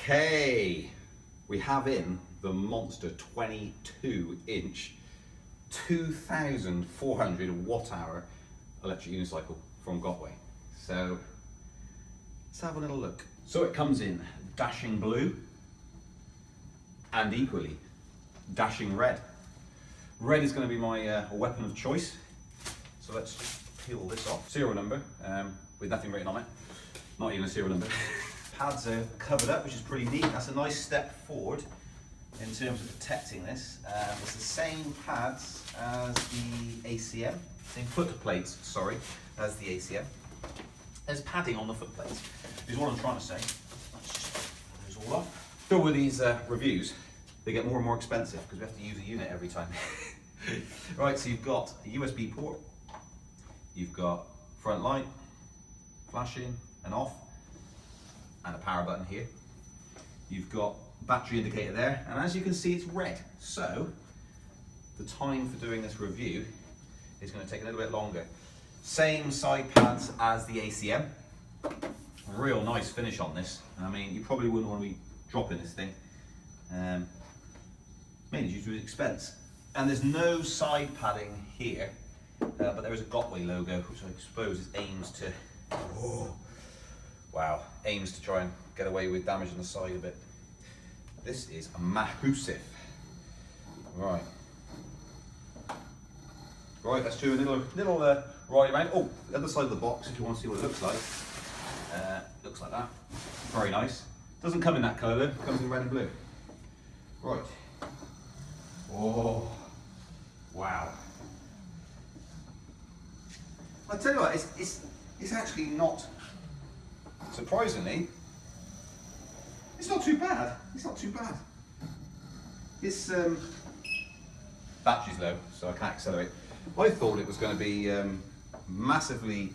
Okay, we have in the Monster 22-inch 2,400 watt-hour electric unicycle from Gotway. So let's have a little look. So it comes in dashing blue and equally dashing red. Red is going to be my weapon of choice. So let's just peel this off. Serial number with nothing written on it. Not even a serial number. Pads are covered up, which is pretty neat. That's a nice step forward in terms of protecting this. It's the same pads as the ACM, same foot plates, sorry, as the ACM. There's padding on the foot plates, is what I'm trying to say. Let's just put those all off. Still with these reviews, they get more and more expensive because we have to use a unit every time. Right, so you've got a USB port, you've got front light, flashing and off, and a power button here. You've got battery indicator there, and as you can see, it's red. So the time for doing this review is going to take a little bit longer. Same side pads as the ACM. Real nice finish on this. I mean, you probably wouldn't want to be dropping this thing, mainly due to its expense. And there's no side padding here, but there is a Gotway logo, which I suppose aims to, aims to try and get away with damaging the side a bit. This is massive. Right, let's do a little ride around. Oh, the other side of the box, if you want to see what it looks like. Looks like that. Very nice. Doesn't come in that colour though, it comes in red and blue. Right. Oh, wow. I tell you what, it's actually not, surprisingly, it's not too bad. It's not too bad. It's battery's low, so I can't accelerate. I thought it was going to be massively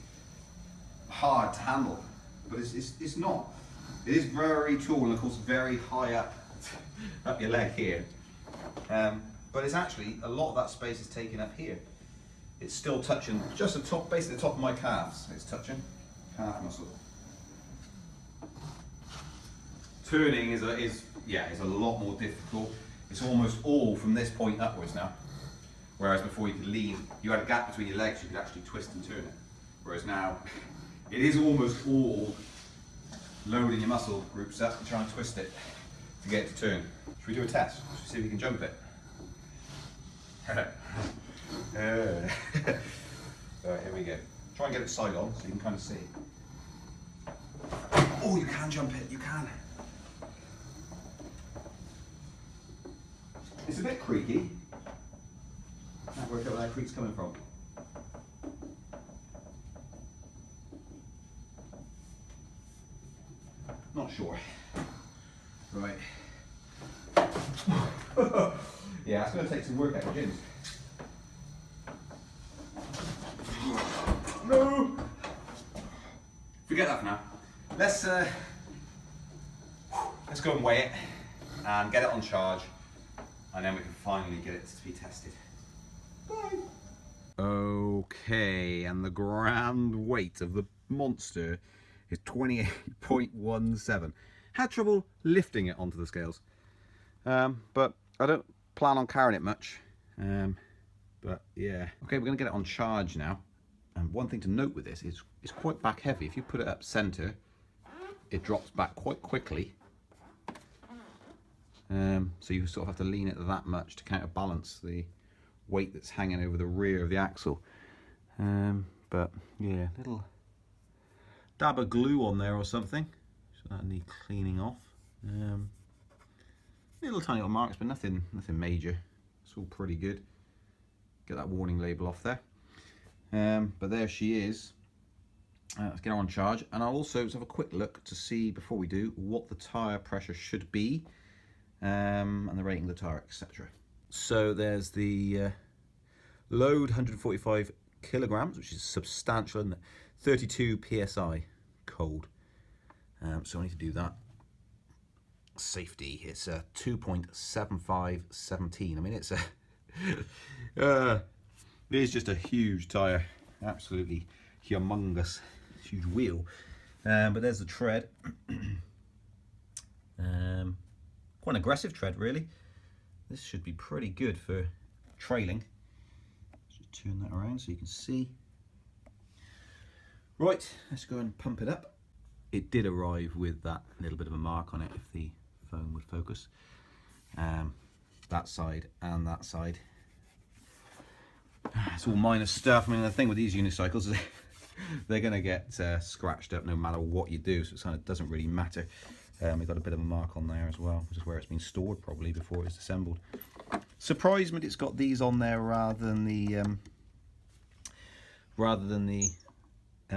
hard to handle, but it's not. It is very tall and of course very high up your leg here. But it's actually, a lot of that space is taken up here. It's still touching just the top, basically the top of my calves. It's touching calf muscle. Turning is a lot more difficult. It's almost all from this point upwards now. Whereas before you could lean, you had a gap between your legs, you could actually twist and turn it. Whereas now, it is almost all loading your muscle groups up and trying to twist it to get it to turn. Should we do a test? Should we see if we can jump it? Right, here we go. Try and get it side on so you can kind of see. Oh, you can jump it, you can. It's a bit creaky. Can't work out where that creak's coming from. Not sure. Right. Yeah, it's going to take some work out of gyms. No! Forget that for now. Let's go and weigh it and get it on charge, and then we can finally get it to be tested. Bye! Okay, and the grand weight of the Monster is 28.17. Had trouble lifting it onto the scales, but I don't plan on carrying it much. But yeah, okay, we're going to get it on charge now. And one thing to note with this is it's quite back heavy. If you put it up center, it drops back quite quickly. So you sort of have to lean it that much to counterbalance the weight that's hanging over the rear of the axle. But yeah, little dab of glue on there or something, so that needs cleaning off. Little tiny little marks, but nothing major. It's all pretty good. Get that warning label off there. But there she is. Let's get her on charge, and I'll also have a quick look to see before we do what the tyre pressure should be, and the rating of the tyre, etc. So there's the load, 145 kilograms, which is substantial, and 32 psi cold. So I need to do that. Safety, it's a 2.7517. I mean, it's a it is just a huge tyre, absolutely humongous, huge wheel. But there's the tread. Quite an aggressive tread, really. This should be pretty good for trailing. Just turn that around so you can see. Right, let's go and pump it up. It did arrive with that little bit of a mark on it, if the phone would focus. That side and that side. It's all minor stuff. I mean, the thing with these unicycles is they're going to get scratched up no matter what you do, so it kind of doesn't really matter. We've got a bit of a mark on there as well, which is where it's been stored probably before it's assembled. Surprised me it's got these on there rather than the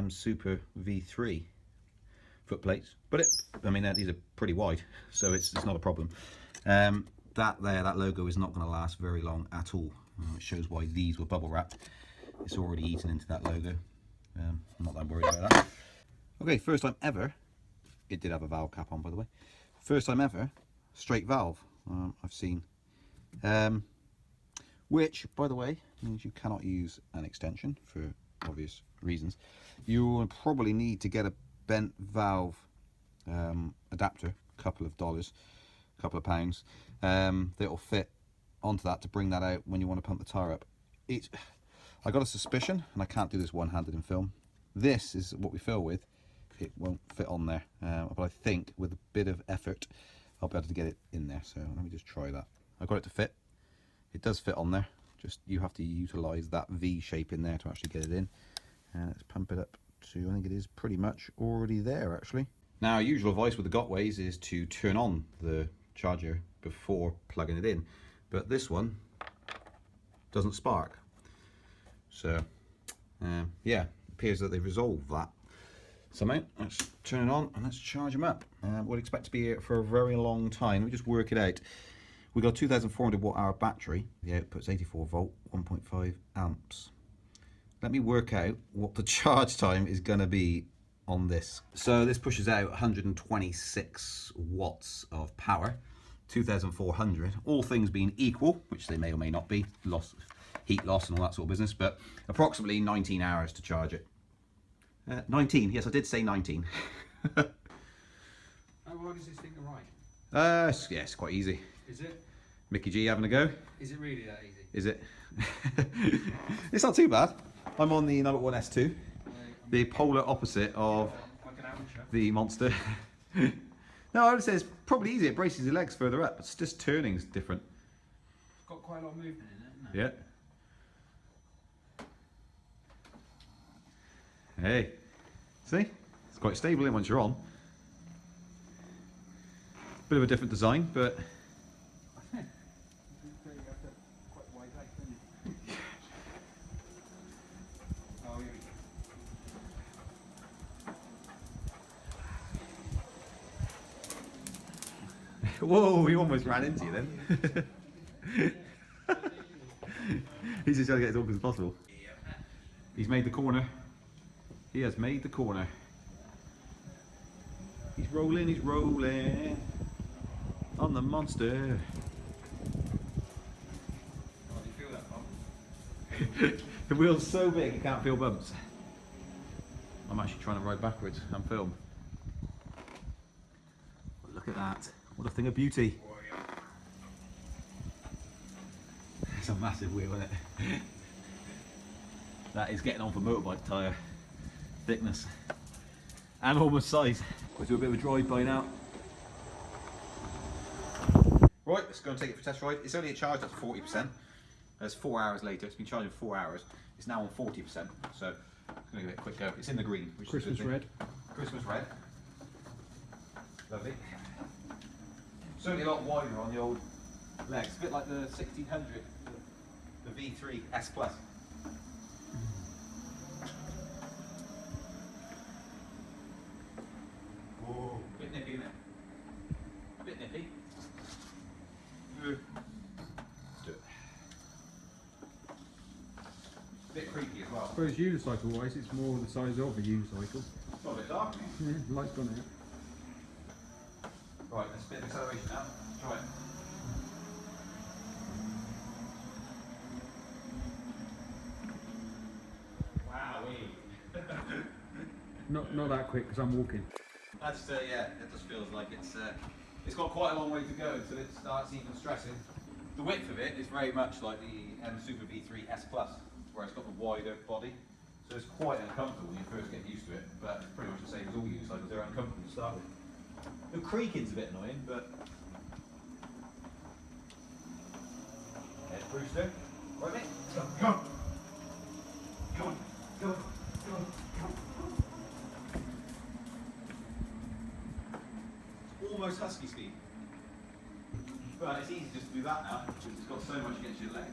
Super V3 foot plates. But I mean, these are pretty wide, so it's not a problem. That logo is not going to last very long at all. It shows why these were bubble wrapped. It's already eaten into that logo. I'm not that worried about that. Okay, first time ever. It did have a valve cap on, by the way. First time ever, straight valve I've seen. Which, by the way, means you cannot use an extension for obvious reasons. You will probably need to get a bent valve adapter, a couple of dollars, a couple of pounds, that'll fit onto that to bring that out when you want to pump the tyre up. I got a suspicion, and I can't do this one-handed in film. This is what we fill with. It won't fit on there, but I think with a bit of effort I'll be able to get it in there. So let me just try that. I got it to fit. It does fit on there. Just you have to utilise that V shape in there to actually get it in. And let's pump it up to, I think it is pretty much already there actually. Now, usual advice with the Gotways is to turn on the charger before plugging it in, but this one doesn't spark. So yeah, it appears that they've resolved that somehow. Let's turn it on and let's charge them up. We'll expect to be here for a very long time. Let me just work it out. We've got a 2,400 watt hour battery. The output's 84 volt, 1.5 amps. Let me work out what the charge time is going to be on this. So this pushes out 126 watts of power, 2,400, all things being equal, which they may or may not be, heat loss and all that sort of business, but approximately 19 hours to charge it. 19, yes, I did say 19. How wide is this thing to ride? Yeah, it's quite easy. Is it? Mickey G having a go? Is it really that easy? Is it? It's not too bad. I'm on the number 1 S2, the polar opposite of like an amateur. the Monster. No, I would say it's probably easier. It braces your legs further up. It's just turning's different. It's got quite a lot of movement in it, hasn't it? Yeah. Hey, see? It's quite stable once you're on. Bit of a different design, but whoa, he almost ran into you then. He's just trying to get as awkward as possible. He's made the corner. He has made the corner. He's rolling on the Monster. Oh, do you feel that bump? The wheel's so big you can't feel bumps. I'm actually trying to ride backwards and film. But look at that. What a thing of beauty. It's a massive wheel, isn't it? That is getting on for motorbike tyre thickness and almost size. We'll do a bit of a drive-by now. Right, let's go and take it for a test ride. It's only a charge that's 40%. That's 4 hours later. It's been charging for 4 hours. It's now on 40%. So it's going to give it a quick go. It's in the green, which Christmas is red. Christmas red. Lovely. Certainly a lot wider on the old legs. A bit like the 1600, the V3 S Plus. Whoa, bit nippy, isn't it? Bit nippy. Let's do it. Bit creepy as well. I suppose unicycle wise it's more the size of a unicycle. It's got a bit dark, isn't it? Yeah, the light's gone out. Right, let's bit of acceleration now. Try it. Not that quick because I'm walking. That's yeah. It just feels like it's It's got quite a long way to go until it starts even stressing. The width of it is very much like the M Super V3 S Plus, where it's got the wider body. So it's quite uncomfortable when you first get used to it, but it's pretty much the same as all unicycles. They're uncomfortable to start with. The creaking's a bit annoying, but... Head Brewster. Right, mate? Go. Go on. Go on. Go on. Go on. Almost husky speed. But it's easy just to do that now, because it's got so much against your leg.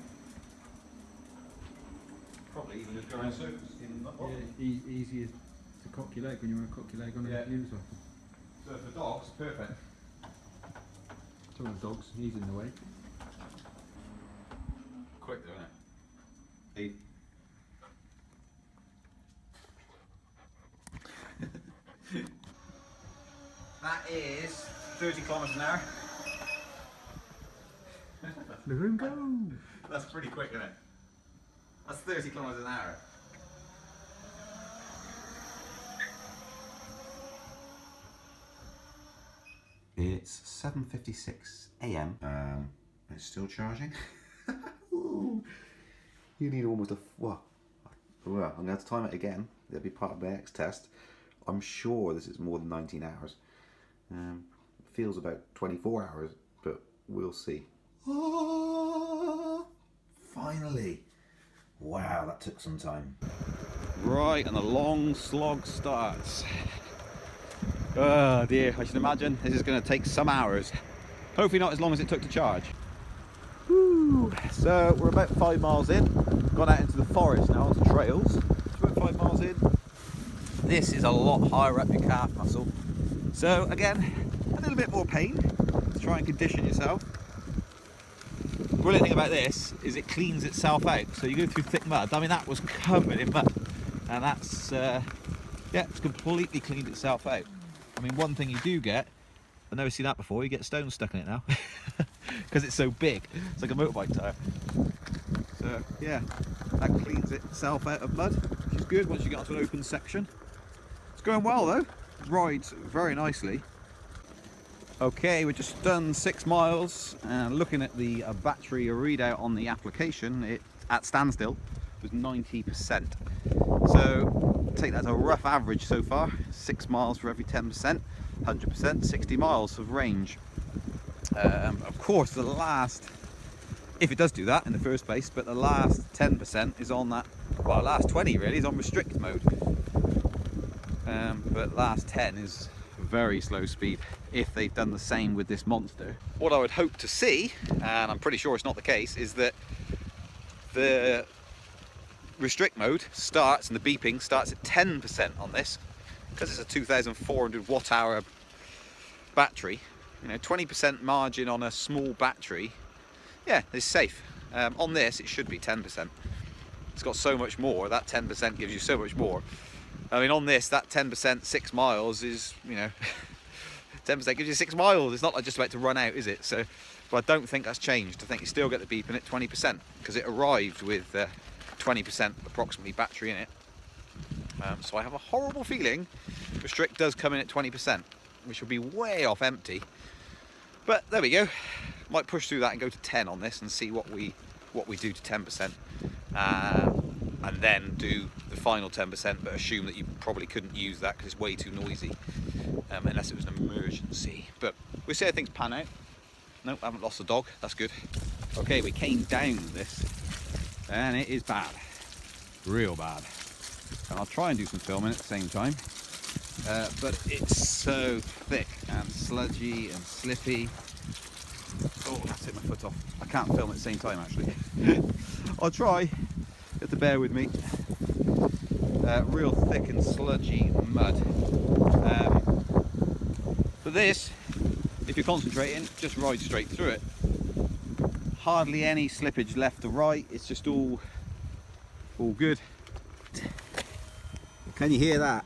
Probably even just go around circles in the bottom. Yeah, easier to cock your leg when you want to cock your leg on a unicycle. So for dogs, perfect. Talking of dogs, he's in the way. Quick though, isn't it? That is 30 kilometers an hour. Look at him go! That's pretty quick, isn't it? That's 30 kilometers an hour. It's 7:56 AM. It's still charging. Ooh. You need almost a well, I'm gonna have to time it again. That'll be part of my next test. I'm sure this is more than 19 hours. It feels about 24 hours, but we'll see. Oh, finally! Wow, that took some time. Right, and the long slog starts. Oh dear, I should imagine this is going to take some hours. Hopefully not as long as it took to charge. Woo. So we're about 5 miles in. Gone out into the forest now, onto trails. So about 5 miles in. This is a lot higher up your calf muscle. So again, a little bit more pain to try and condition yourself. The brilliant thing about this is it cleans itself out. So you go through thick mud. I mean, that was covered in mud. And that's, yeah, it's completely cleaned itself out. I mean, one thing you do get, I've never seen that before, you get stones stuck in it now. Because it's so big. It's like a motorbike tyre. So, yeah, that cleans itself out of mud, which is good once you get onto an open section. It's going well though. Rides very nicely. Okay, we've just done 6 miles, and looking at the battery readout on the application, it at standstill was 90%. So take that as a rough average so far. 6 miles for every 10%, 100%, 60 miles of range. Of course, the last, if it does do that in the first place, but the last 10% is on that, well, the last 20 really is on restrict mode. But last 10 is very slow speed, if they've done the same with this monster. What I would hope to see, and I'm pretty sure it's not the case, is that the restrict mode starts, and the beeping starts at 10% on this, because it's a 2,400 watt hour battery. You know, 20% margin on a small battery, yeah, is safe. On this, it should be 10%. It's got so much more, that 10% gives you so much more. I mean, on this, that 10%, 6 miles is, you know, 10% gives you 6 miles. It's not like just about to run out, is it? So, but I don't think that's changed. I think you still get the beeping at 20%, because it arrived with 20% approximately battery in it. So I have a horrible feeling restrict does come in at 20%, which will be way off empty. But there we go. Might push through that and go to 10 on this and see what we do to 10%. And then do the final 10%, but assume that you probably couldn't use that because it's way too noisy, unless it was an emergency. But we'll see how things pan out. Nope, I haven't lost the dog, that's good. Okay, we came down this, and it is bad, real bad. And I'll try and do some filming at the same time, but it's so thick and sludgy and slippy. Oh, that's hit my foot off. I can't film at the same time actually. I'll try. You have to bear with me. Real thick and sludgy mud. But this, if you're concentrating, just ride straight through it. Hardly any slippage left to right. It's just all good. Can you hear that?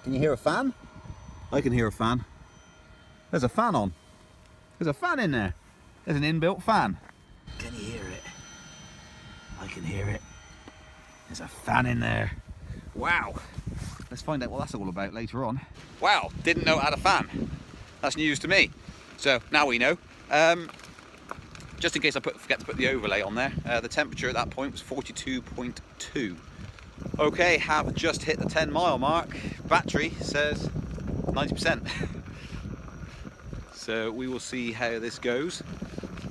Can you hear a fan? I can hear a fan. There's a fan on. There's a fan in there. There's an inbuilt fan. Can you hear it? I can hear it. There's a fan in there. Wow. Let's find out what that's all about later on. Wow, didn't know it had a fan. That's news to me. So now we know. Just in case I forget to put the overlay on there, the temperature at that point was 42.2. Okay, have just hit the 10-mile mark. Battery says 90%. So we will see how this goes.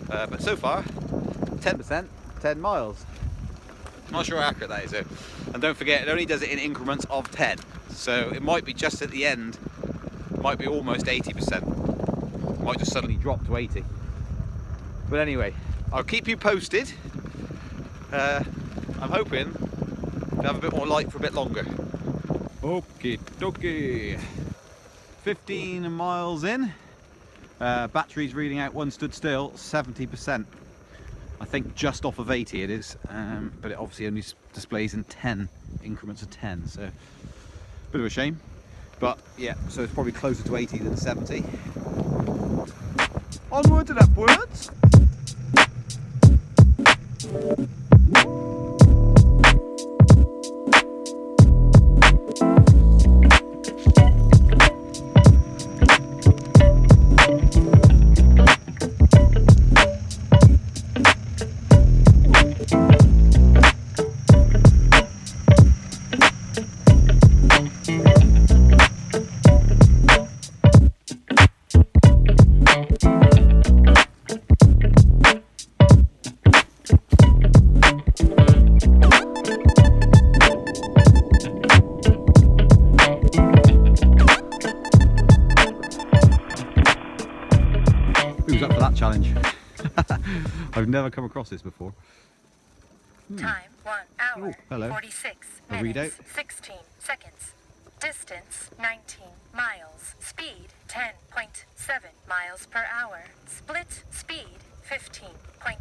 But so far, 10%, 10 miles. Not sure how accurate that is though. And don't forget, it only does it in increments of 10. So it might be just at the end, might be almost 80%. Might just suddenly drop to 80. But anyway, I'll keep you posted. I'm hoping to have a bit more light for a bit longer. Okie dokie. 15 miles in. Battery's reading out one stood still, 70%. I think just off of 80 it is, but it obviously only displays in 10 increments of 10, so bit of a shame. But yeah, so it's probably closer to 80 than 70. Onwards and upwards. Who's up for that challenge? I've never come across this before. Time 1 hour, Oh, hello. 46 A minutes, readout. 16 seconds. Distance 19 miles. Speed 10.7 miles per hour. Split speed 15.9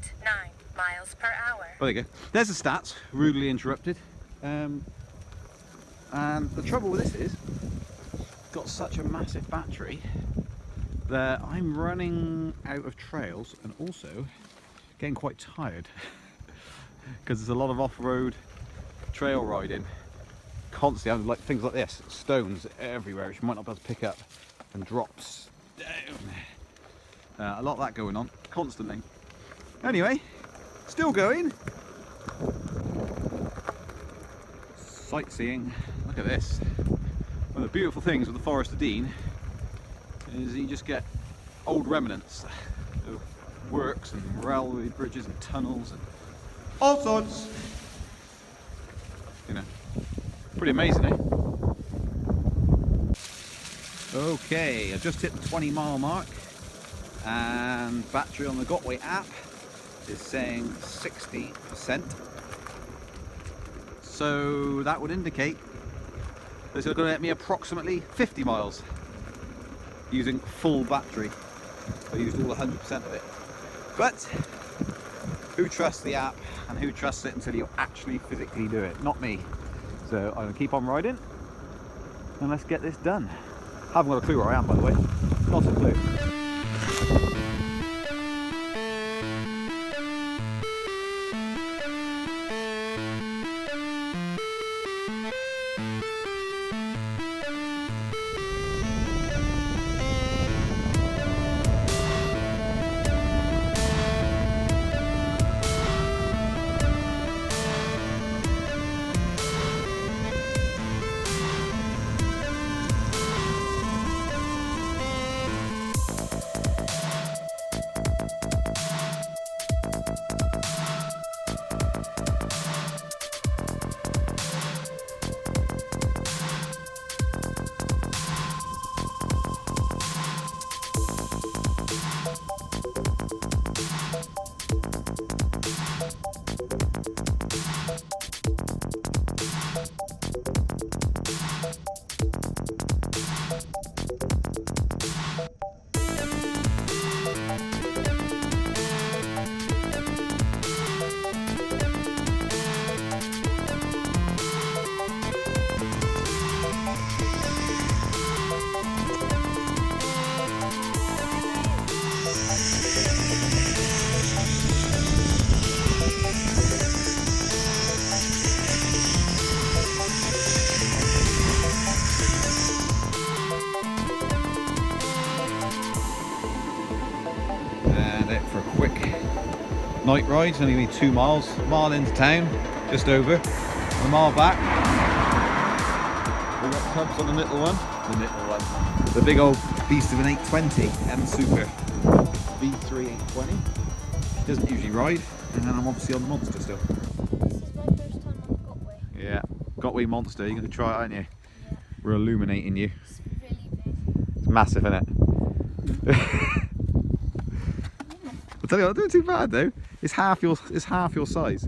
miles per hour. Well, there you go. There's the stats, rudely interrupted. And the trouble with this is, it's got such a massive battery that I'm running out of trails and also getting quite tired because there's a lot of off-road trail riding constantly. I'm like things like this, stones everywhere which you might not be able to pick up, and drops down. A lot of that going on constantly. Anyway, still going. Sightseeing. Look at this. One of the beautiful things with the Forest of Dean is you just get old remnants of works and railway bridges and tunnels and all sorts. You know, pretty amazing, eh? Okay, I just hit the 20-mile mark and battery on the Gotway app is saying 60%. So that would indicate this is going to let me approximately 50 miles using full battery. I used all 100% of it. But who trusts the app and who trusts it until you actually physically do it? Not me. So I'm going to keep on riding and let's get this done. Haven't got a clue where I am, by the way. Not a clue. and out for a quick night ride. It's only 2 miles, a mile into town, just over, and a mile back. We've got tubs on the little one, the big old beast of an 820 M Super V3 820. She doesn't usually ride, and I'm obviously on the Monster still. This is my first time on the Gotway. Yeah, Gotway Monster, you're going to try it, aren't you? Yeah. We're illuminating you. It's really big. It's massive, isn't it? I'll tell you, I'm not doing too bad though. It's half your size.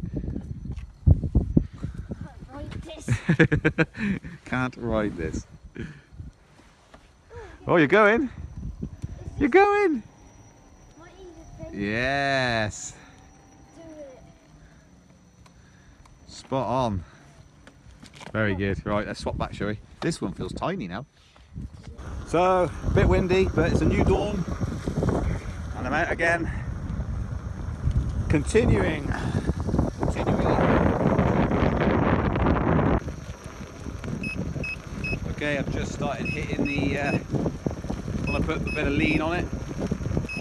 Can't ride this. Can't ride this. Oh, you're going? You're going? Might need a thing. Yes. Do it. Spot on. Very good. Right, let's swap back, shall we? This one feels tiny now. So, a bit windy, but it's a new dawn. And I'm out again. Continuing. Okay, I've just started hitting the, when I put a bit of lean on it,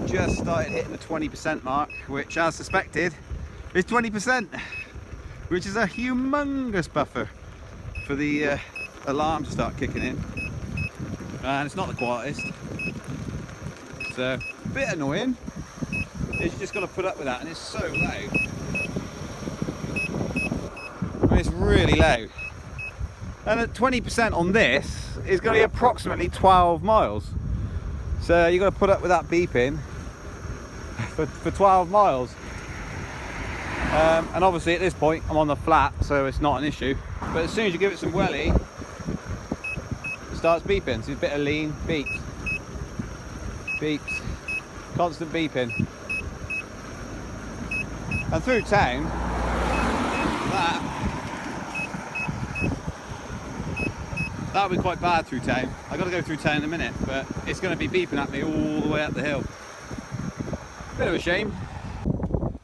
just started hitting the 20% mark, which as suspected is 20%, which is a humongous buffer for the alarm to start kicking in. And it's not the quietest, so a bit annoying. You just got to put up with that, and it's so loud. I mean, it's really loud. And at 20% on this is going to be approximately 12 miles. So you've got to put up with that beeping for 12 miles. And obviously at this point I'm on the flat, so it's not an issue. But as soon as you give it some welly, it starts beeping. So a bit of lean, beeps, beeps, constant beeping. And through town, that'll be quite bad through town. I've got to go through town in a minute, but it's going to be beeping at me all the way up the hill. Bit of a shame.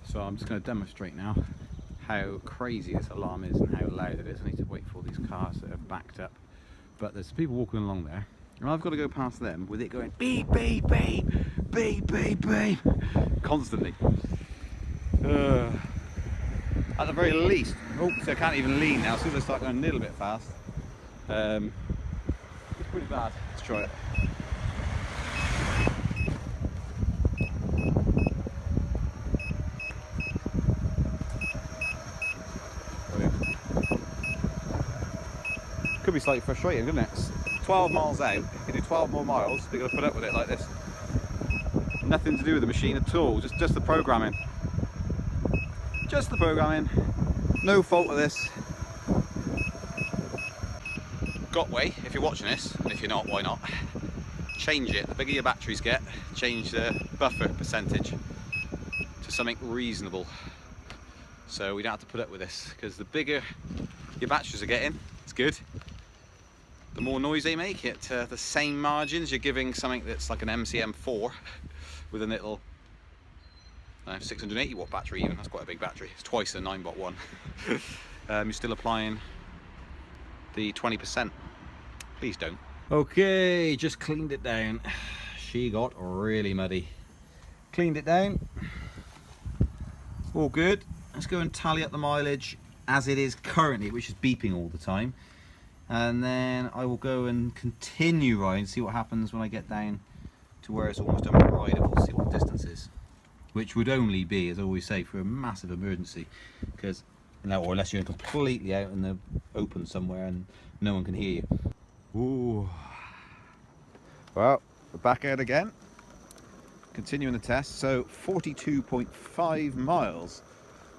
So I'm just going to demonstrate now how crazy this alarm is and how loud it is. I need to wait for all these cars that are backed up. But there's people walking along there, and I've got to go past them with it going beep, beep, beep, beep, beep, beep, constantly. At the very least, so I can't even lean now. As soon as I start going a little bit fast, it's pretty bad. Let's try it. Could be slightly frustrating, couldn't it? It's 12 miles out, you do 12 more miles, you've got to put up with it like this. Nothing to do with the machine at all, just the programming. Just the programming. No fault of this. Gotway, if you're watching this, and if you're not, why not? Change it. The bigger your batteries get, change the buffer percentage to something reasonable. So we don't have to put up with this, because the bigger your batteries are getting, it's good. The more noise they make at the same margins, you're giving something that's like an MCM4 with a little 680 watt battery even. That's quite a big battery. It's twice a 9-watt one. You're still applying the 20%. Please don't. Okay, just cleaned it down. She got really muddy. Cleaned it down. All good. Let's go and tally up the mileage as it is currently, which is beeping all the time. And then I will go and continue riding, see what happens when I get down to where it's almost unrideable, see what the distance is. Which would only be, as I always say, for a massive emergency, because, you know, or unless you're completely out in the open somewhere and no one can hear you. Ooh. Well, we're back out again, continuing the test. So 42.5 miles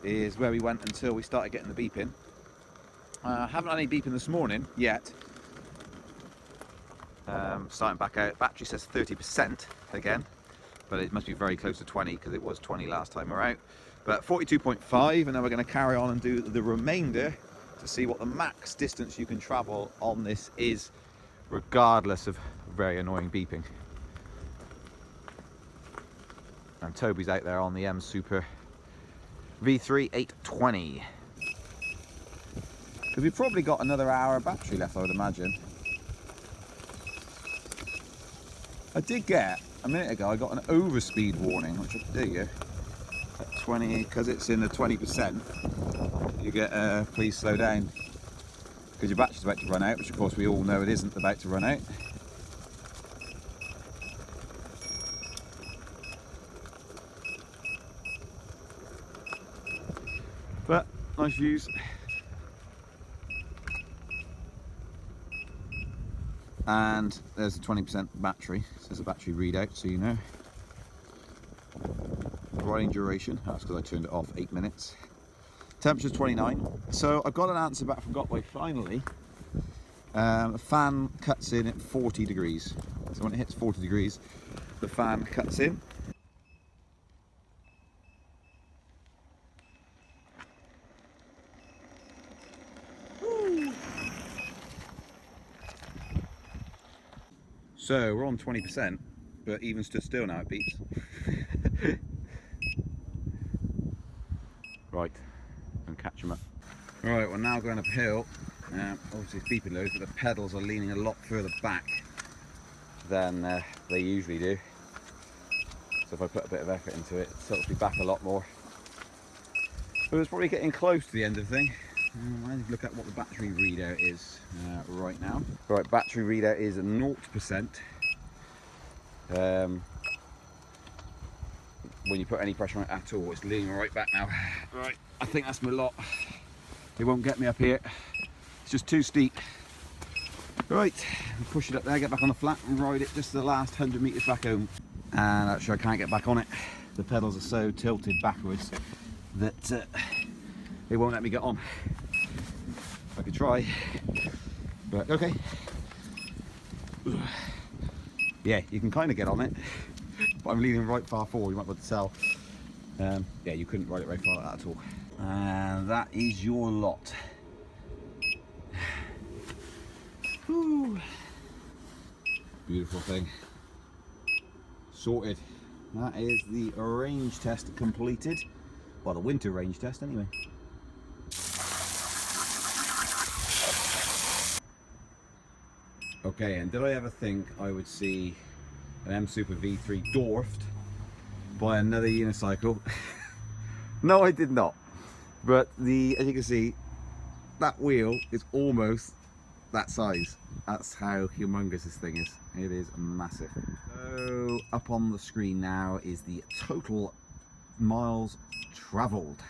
is where we went until we started getting the beeping. Haven't had any beeping this morning yet. Starting back out, battery says 30% again, but it must be very close to 20 because it was 20 last time we're out. But 42.5, and then we're going to carry on and do the remainder to see what the max distance you can travel on this is, regardless of very annoying beeping. And Toby's out there on the M Super V3 820. Because we've probably got another hour of battery left, I would imagine. I did get a minute ago I got an overspeed warning, which, there you go, at 20, because it's in the 20%, you get please slow down, because your battery's about to run out, which of course we all know it isn't about to run out. But nice views. And there's a 20% battery. It says a battery readout, so you know. Riding duration, that's because I turned it off, 8 minutes. Temperature's 29. So I've got an answer back from Gotway finally. The fan cuts in at 40 degrees. So when it hits 40 degrees, the fan cuts in. So we're on 20%, but even stood still now it beeps. Right, and catch them up. Right, we're now going uphill. Obviously it's beeping loads, but the pedals are leaning a lot further back than they usually do. So if I put a bit of effort into it, it tilts me back a lot more. But it's probably getting close to the end of the thing. I need to look at what the battery readout is right now. Right, battery readout is 0%. When you put any pressure on it at all, it's leaning right back now. Right, I think that's my lot. It won't get me up here. It's just too steep. Right, push it up there, get back on the flat and ride it just the last 100 metres back home. And actually I can't get back on it. The pedals are so tilted backwards that it won't let me get on. I could try, but okay. Yeah, you can kind of get on it, but I'm leaning right far forward, you might be able to tell. Yeah, you couldn't ride it very far like that at all. And that is your lot. Whew. Beautiful thing. Sorted. That is the range test completed. Well, the winter range test anyway. Okay, and did I ever think I would see an M Super V3 dwarfed by another unicycle? No, I did not. But as you can see, that wheel is almost that size. That's how humongous this thing is. It is massive. So up on the screen now is the total miles travelled.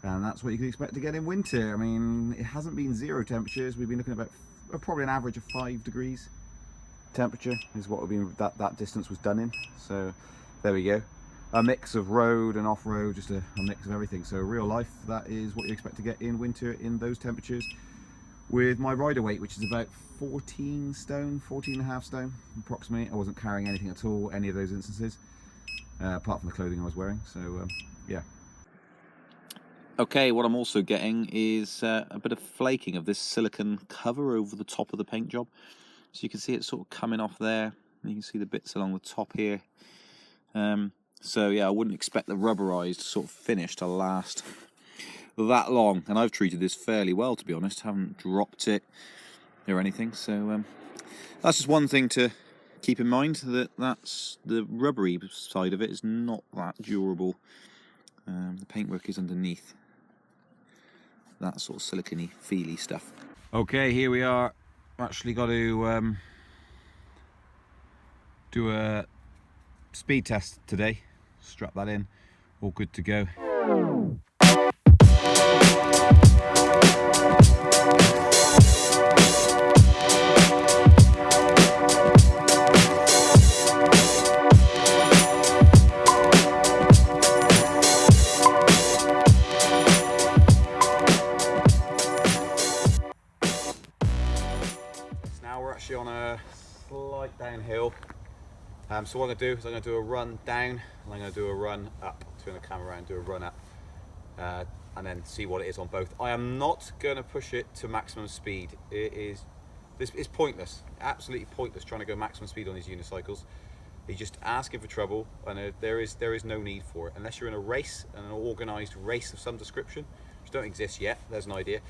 And that's what you can expect to get in winter. I mean, it hasn't been zero temperatures. We've been looking at about probably an average of 5 degrees temperature is what that distance was done in. So there we go. A mix of road and off-road, just a mix of everything. So real life, that is what you expect to get in winter in those temperatures. With my rider weight, which is about 14 stone, 14 and a half stone approximately. I wasn't carrying anything at all, any of those instances, apart from the clothing I was wearing. So yeah. Okay, what I'm also getting is a bit of flaking of this silicone cover over the top of the paint job. So you can see it sort of coming off there. You can see the bits along the top here. So yeah, I wouldn't expect the rubberized sort of finish to last that long. And I've treated this fairly well, to be honest. Haven't dropped it or anything. So that's just one thing to keep in mind, that's the rubbery side of it is not that durable. The paintwork is underneath. That sort of silicone-y, feely stuff. Okay, here we are. Actually got to do a speed test today. Strap that in. All good to go. On a slight downhill, so what I'm going to do is I'm going to do a run down and I'm going to do a run up. Turn the camera around, do a run up, and then see what it is on both. I am not going to push it to maximum speed. This is pointless, absolutely pointless trying to go maximum speed on these unicycles. You're just asking for trouble, and there is no need for it unless you're in a race, and an organised race of some description, which don't exist yet. There's an idea.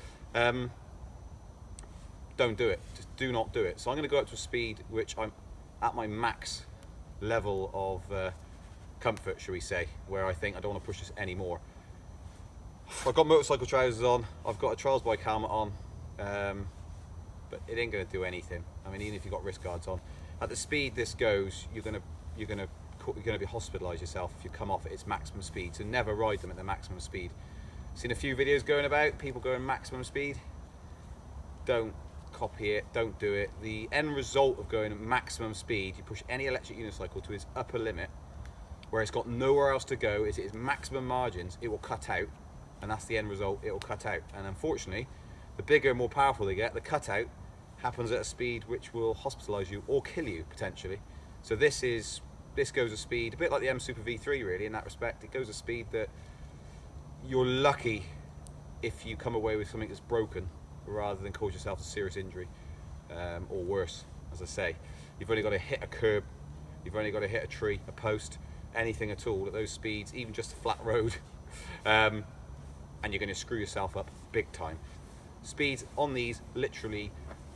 Don't do it. Just do not do it. So I'm going to go up to a speed which I'm at my max level of comfort, shall we say, where I think I don't want to push this anymore. I've got motorcycle trousers on, I've got a trials bike helmet on, but it ain't going to do anything. I mean, even if you've got wrist guards on, at the speed this goes, you're going to be hospitalised yourself if you come off at its maximum speed. So never ride them at their maximum speed. Seen a few videos going about, people going maximum speed. Don't copy it, don't do it. The end result of going at maximum speed, you push any electric unicycle to its upper limit, where it's got nowhere else to go, is its maximum margins, it will cut out, and that's the end result, it will cut out. And unfortunately, the bigger and more powerful they get, the cutout happens at a speed which will hospitalise you or kill you potentially. So this goes at speed, a bit like the M Super V3 really in that respect. It goes at speed that you're lucky if you come away with something that's broken rather than cause yourself a serious injury, or worse, as I say. You've only got to hit a curb, you've only got to hit a tree, a post, anything at all at those speeds, even just a flat road, and you're going to screw yourself up big time. Speeds on these literally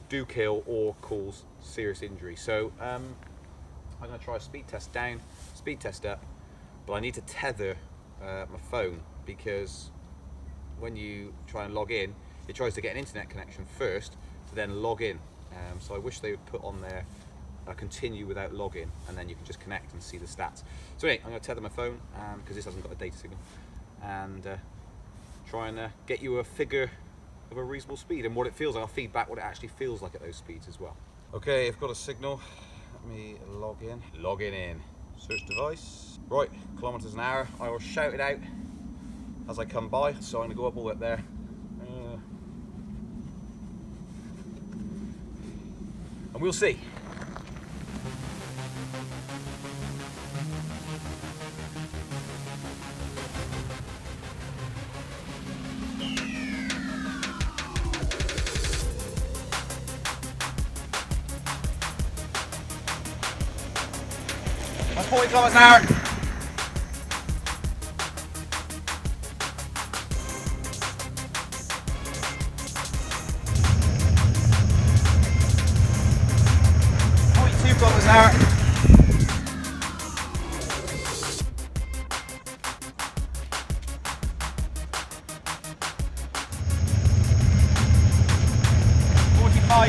do kill or cause serious injury. So I'm going to try a speed test down, speed test up, but I need to tether my phone, because when you try and log in, it tries to get an internet connection first to then log in. So I wish they would put on there continue without login, and then you can just connect and see the stats. So anyway, I'm going to tether my phone because this hasn't got a data signal, and try and get you a figure of a reasonable speed and what it feels like. I'll feed back what it actually feels like at those speeds as well. Okay, I've got a signal. Let me log in. Logging in. Search device. Right, kilometers an hour. I will shout it out as I come by. So I'm going to go up all the way up there. And we'll see. That's 40 kilometers an hour. Kilometers an hour.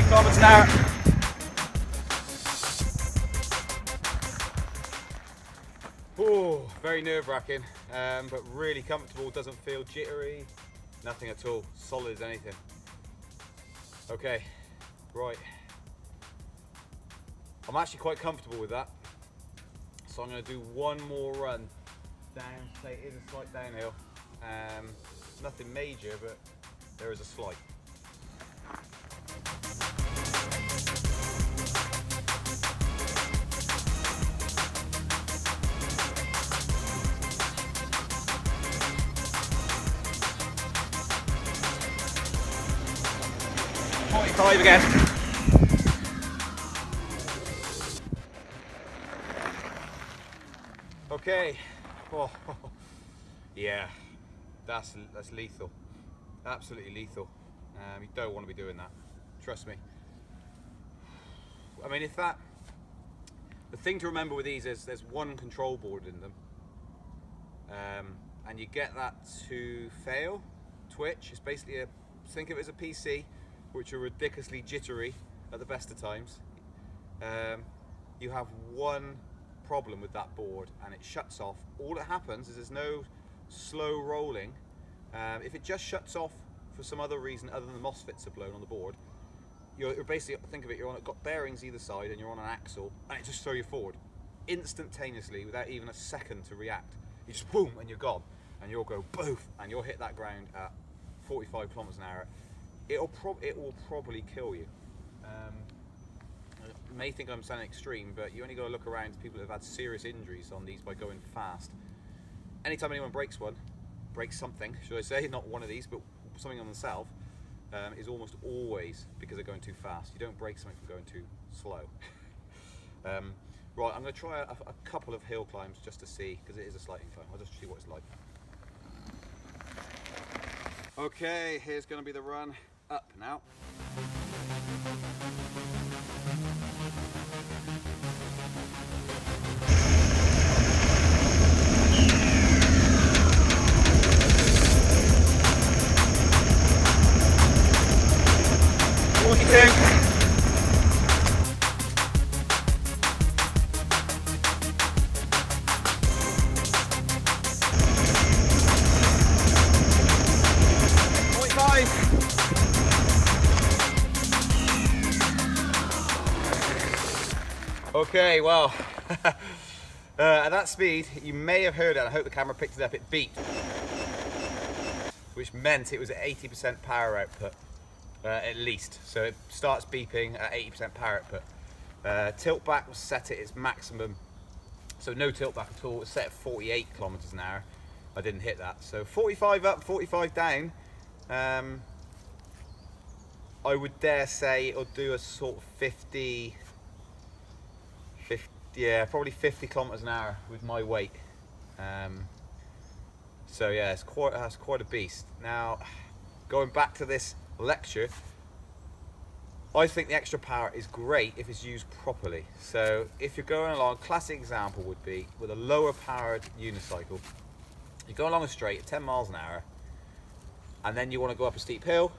Kilometers an hour. Oh, very nerve-wracking, but really comfortable. Doesn't feel jittery, nothing at all. Solid as anything. Okay, right. I'm actually quite comfortable with that, so I'm going to do one more run down. Say it is a slight downhill, nothing major, but there is a slight. .5 again. Okay, oh, yeah, that's lethal, absolutely lethal. You don't want to be doing that, trust me. I mean, the thing to remember with these is there's one control board in them, and you get that to fail, twitch. It's basically think of it as a PC, which are ridiculously jittery at the best of times. You have one problem with that board and it shuts off. All that happens is there's no slow rolling. If it just shuts off for some other reason other than the MOSFETs are blown on the board, you're basically, think of it, you're got bearings either side and you're on an axle, and it just throws you forward instantaneously without even a second to react. You just boom and you're gone, and you'll go boof and you'll hit that ground at 45 kilometers an hour. It will probably kill you. You may think I'm sounding extreme, but you only got to look around to people who have had serious injuries on these by going fast. Anytime anyone breaks something, should I say, not one of these, but something on themselves, is almost always because they're going too fast. You don't break something from going too slow. Right, I'm going to try a couple of hill climbs just to see, because it is a slight incline. I'll just see what it's like. Okay, here's going to be the run up now. Okay, well, at that speed, you may have heard it, and I hope the camera picked it up, it beeped. Which meant it was at 80% power output, at least. So it starts beeping at 80% power output. Tilt back was set at its maximum, so no tilt back at all. It was set at 48 kilometers an hour. I didn't hit that. So 45 up, 45 down. I would dare say it'll do a sort of 50, yeah, probably 50 kilometers an hour with my weight. So yeah, that's quite a beast. Now, going back to this lecture, I think the extra power is great if it's used properly. So if you're going along, classic example would be with a lower powered unicycle. You go along a straight at 10 miles an hour, and then you want to go up a steep hill.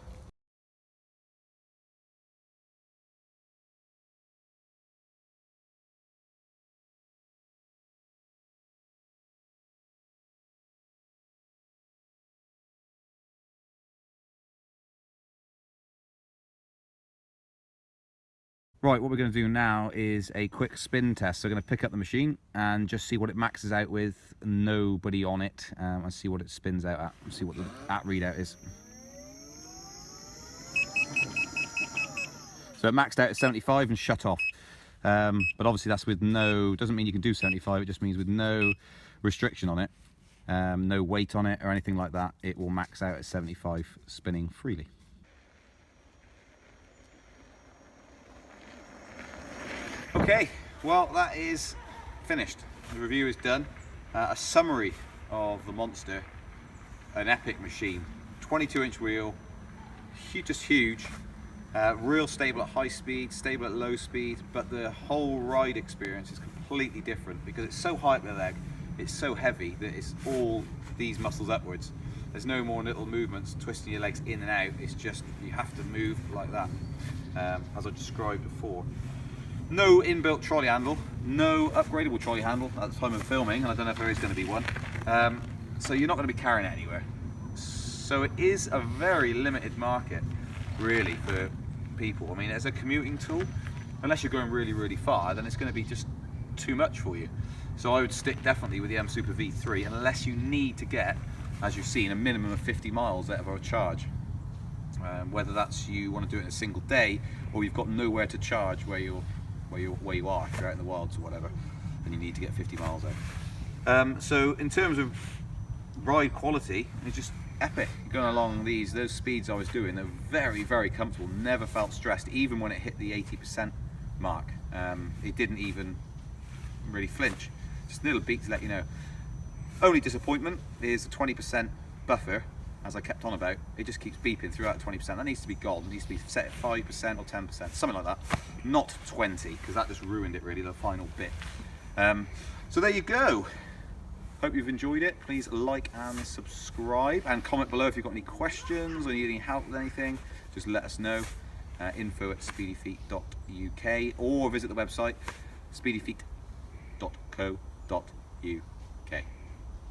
Right, what we're going to do now is a quick spin test. So we're going to pick up the machine and just see what it maxes out with, nobody on it, and see what it spins out at, and see what the at readout is. So it maxed out at 75 and shut off. But obviously that's with no, doesn't mean you can do 75, it just means with no restriction on it, no weight on it or anything like that, it will max out at 75 spinning freely. Okay, well that is finished. The review is done. A summary of the Monster, an epic machine. 22-inch wheel, just huge. Real stable at high speed, stable at low speed, but the whole ride experience is completely different because it's so high up the leg, it's so heavy that it's all these muscles upwards. There's no more little movements twisting your legs in and out, it's just you have to move like that, as I described before. No inbuilt trolley handle, no upgradable trolley handle at the time of filming, and I don't know if there is going to be one. So you're not going to be carrying it anywhere. So it is a very limited market, really, for people. I mean, as a commuting tool, unless you're going really, really far, then it's going to be just too much for you. So I would stick definitely with the M Super V3, unless you need to get, as you've seen, a minimum of 50 miles out of our charge. Whether that's you want to do it in a single day, or you've got nowhere to charge where you are, if you're out in the wilds or whatever, and you need to get 50 miles out. So in terms of ride quality, it's just epic. Going along those speeds I was doing, they're very, very comfortable. Never felt stressed, even when it hit the 80% mark. It didn't even really flinch. Just a little beat to let you know. Only disappointment is the 20% buffer, as I kept on about. It just keeps beeping throughout 20%. That needs to be gone. It needs to be set at 5% or 10%, something like that. Not 20, because that just ruined it really, the final bit. So there you go. Hope you've enjoyed it. Please like and subscribe, and comment below if you've got any questions or need any help with anything. Just let us know. info@speedyfeet.uk, or visit the website speedyfeet.co.uk.